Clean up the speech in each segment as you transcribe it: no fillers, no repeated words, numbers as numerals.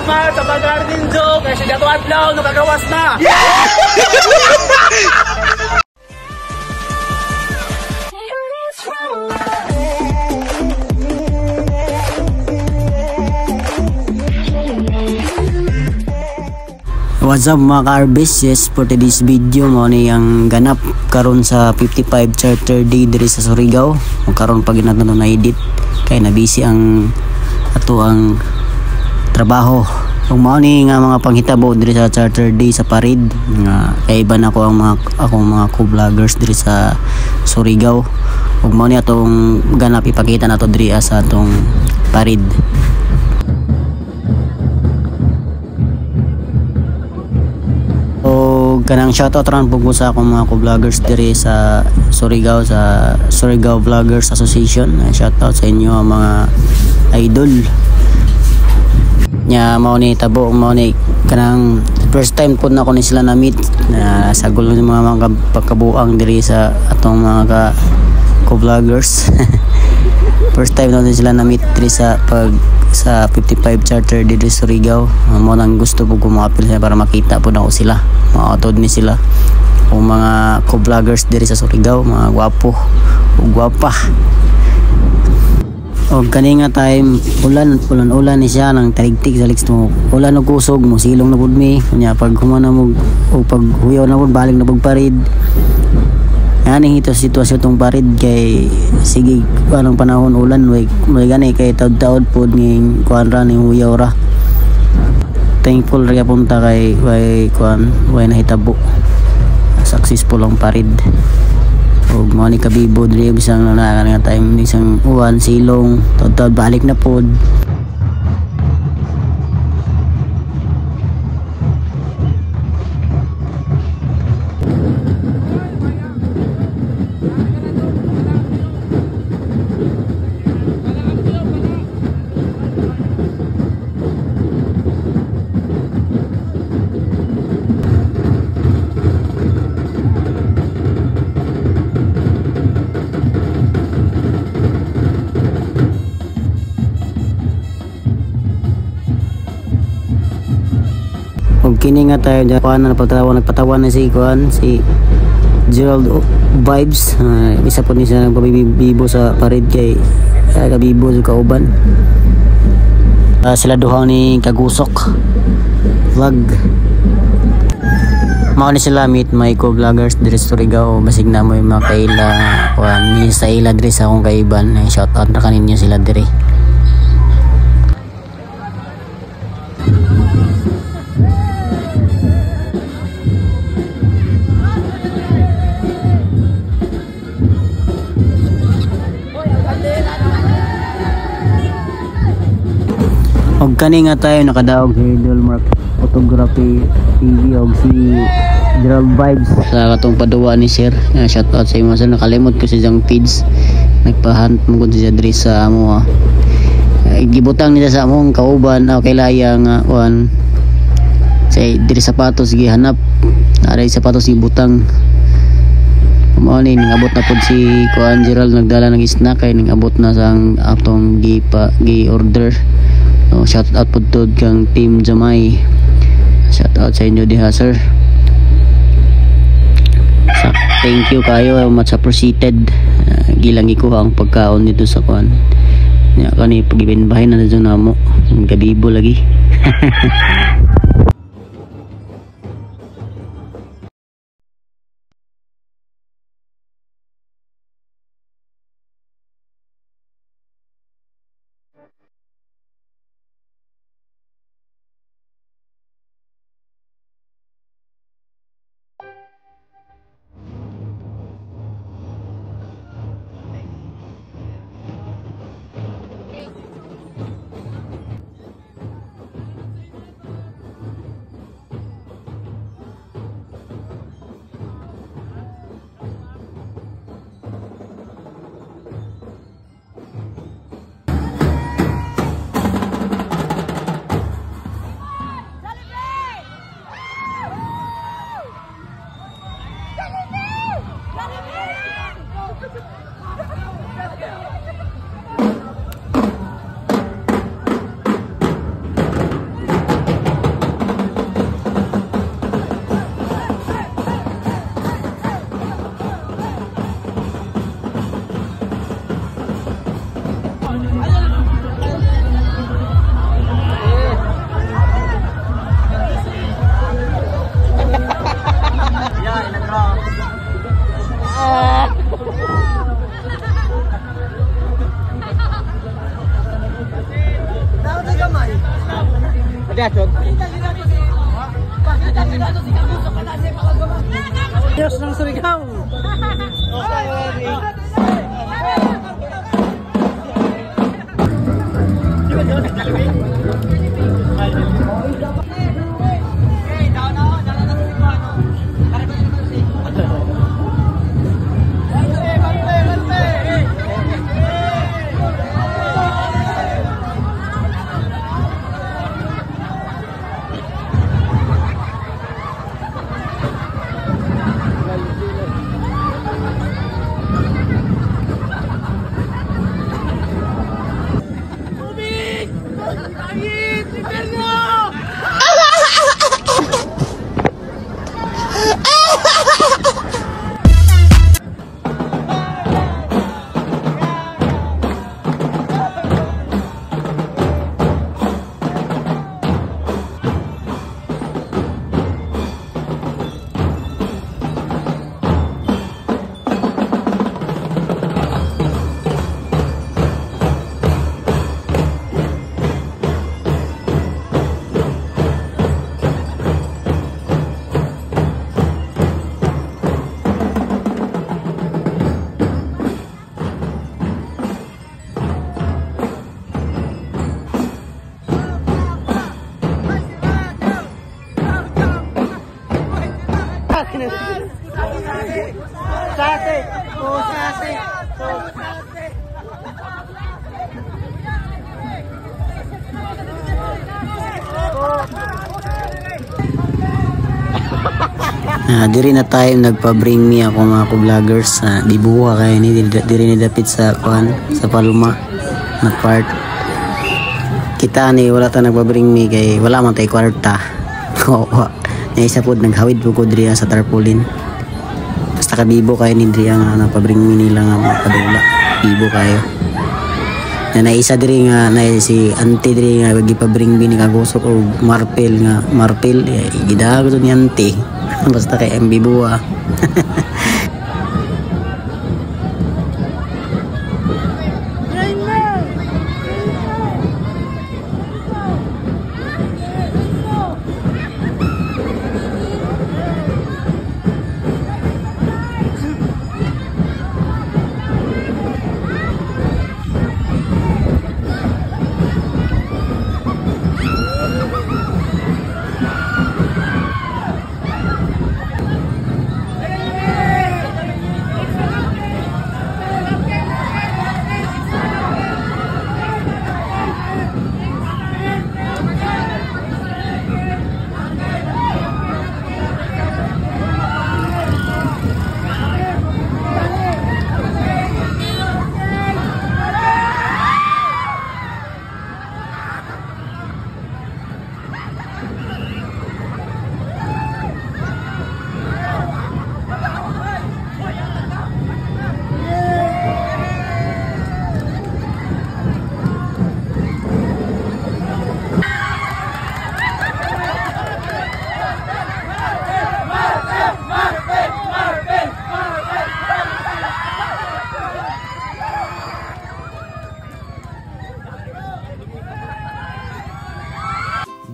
salamat sa pag-garden joke kasi dato adlaw nakagawas na. What's up mga ka-Arbis? Yes, for today's video mo ni ang ganap karon sa 55 charter day diri sa Surigao. Karon pag nato na edit kay na busy ang ato ang trabaho. Kung mao ni nga mga panghitabo diri sa charter day sa Parid nga kay iban ako ang mga co-vloggers diri sa Surigao. Kung mao ni atong ganap ipakita nato diri sa atong Parid. Kanang shoutout ran po sa akong mga co-vloggers diri sa Surigao, sa Surigao Vloggers Association. Shoutout sa inyo mga idol nya mao ni tabo mao ni kanang first time po na ko ni sila na meet na sa gulo ng mga pagkabuang diri sa atong mga co-vloggers. First time na sila na meet diri sa 55 charter diri sa Surigao. Mo nang gusto po kumapil para makita po na ko sila, maotod ni sila o mga co-vloggers diri sa Surigao, mga gwapo o gwapa. O kaninga time ulan ni siya nang tarigtig sa liks mo ulan og kusog mo silong na pud mi nya pag humana mo o pag huyaw na pud balik na pud Parid. Ani ito sitwasyon tong Parid kay sige anong panahon ulan may gani kay taud-taud pod ning kuan ra ning huyaw ra. Thankful ra punta kay kuan way nahitabo successful ang Parid. Og mo ni kabibo diri bisang na nga time bisang uwan silong taud-taud balik na pod. Kini nga tayo dyan nagpatawan na si Gerald Vibes. Isa po niya nagpabibo sa Parid kay kabibo sa kauban. Sila duha ni Kagusok vlog. Mao ni sila meet my co-vloggers diri sa Surigao. Basig na mo yung mga kaila ni sa ila diri sa akong kaiban. Shout out na kaninyo sila diri. Og kani nga tayo nakadaog si Idol Mark Photography TV og si Gerald Vibes sa katong paduwa ni Sir. Shout out sa imo sir, nakalimot ko si Jang Feeds. Nagpahunt mo gud siya diri sa amo. Gibutang nila sa among kauban kay laya nga kuan. Say diri sapatos gihanap. Aray sapatos gibutang. Mao ni ningabot na pud si kuan Gerald nagdala ng snack kay ningabot na sang atong gi-order. Shout out po to kang Team Jamay. Shout out sa inyo diha sir. Thank you kayo, much appreciated. Gilang ikuha ang pagkaon dito sa kuan. Nya kani pagibinbahin na dyan namo. Gabibo lagi. Diyos ng Surigao. Sate, oh sate, oh sate. Diri na tayo nagpa-bring me ako mga vloggers. Di buha kay ni diri ni dapit sa kuan sa Palma na part. Kita ni wala ta nagpa-bring me kay wala man tay kwarta. Na isa pod naghawid po ko diri sa tarpaulin. Basta kabibo kayo ni diri nga napabring me nila nga mga padula. Bibo kayo. Na isa diri nga na si auntie diri nga gipabring me ni kagusok og marpel gidago to ni auntie. Basta kay MB buwa.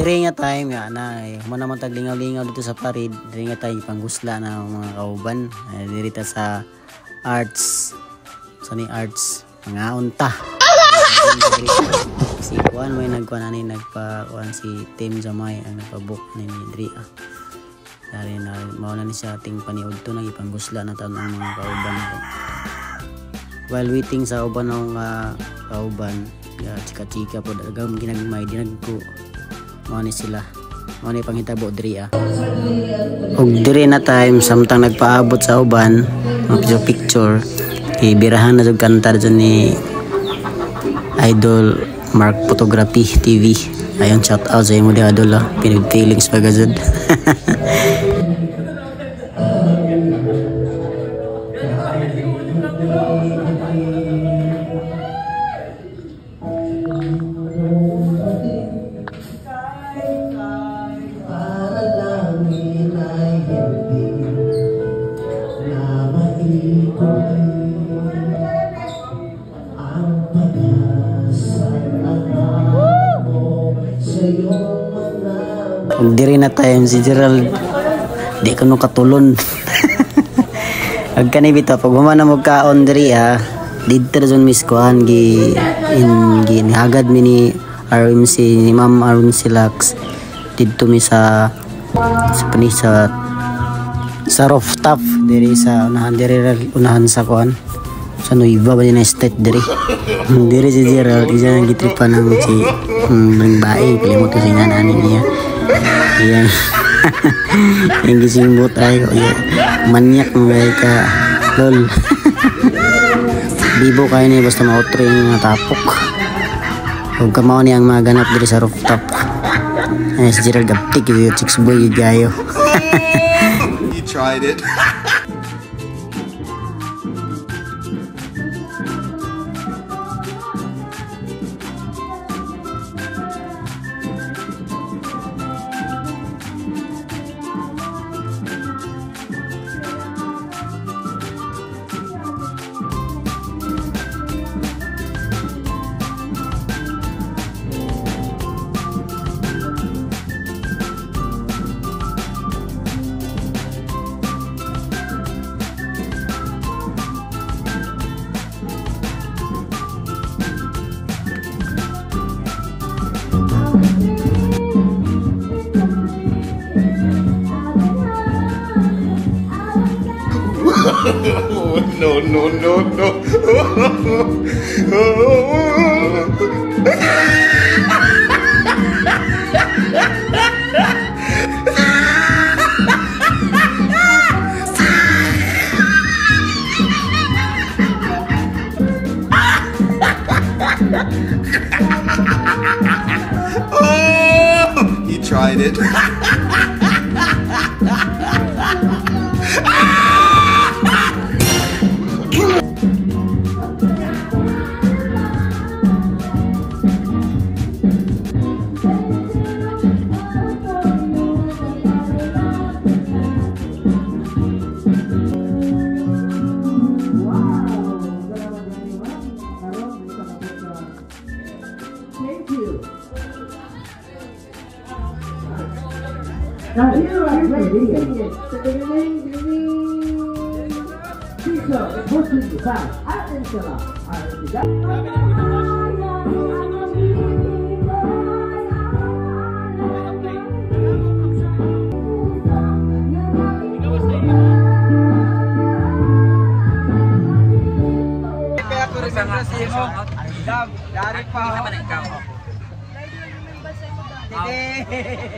Diri nga time nga na mo naman tag lingaw-lingaw dito sa parid. Diri nga tayo panggusla na mga kauban. Diri ta sa arts. Sa ni arts mga unta. Si kuan may nagkuan ani nagpa-kuan si Tim Jamay ang nagpa-book ni diri. Dari na mao na ni sa ating paniud to nagipanggusla na taon ang mga kauban ko. While waiting sa uban ng kauban, chika-chika po dagam ginagmay dinagko. Mao ni sila. Mao ni panghitabo diri Og diri na time samtang nagpaabot sa uban, picture ibirahan na jud kantar dyan ni Idol Mark Photography TV. Ayun, shout out sa imo di Idol pinag feelings pagazud. Diri na time si Gerald di ko no katulon. Ag kani bitaw pag humana mo kaon diri didto zon miskuan gi hagad mi ni RMC ni Ma'am RMC Lax didto mi sa rooftop diri sa unahan sa kuan sa Nueva ba din estate diri. Diri si Gerald isa nang gitripan ng si bae kalimot ko si nanani niya. Iya. Yang gisimbot ay manyak mga ka lol. Bibo kayo ni basta ma-outro yung natapok. Huwag ka mao niyang maganap diri sa rooftop. Ay si Gerald gaptik yung chicks boy gayo. You tried it. No, no, no, no. He tried it. Now here I play the teacher is pushing the back. I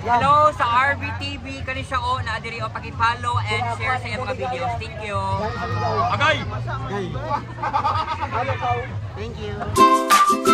Hello sa RBTV kani siya na diri o paki-follow and share sa iyang mga videos. Thank you. Agay! Thank you.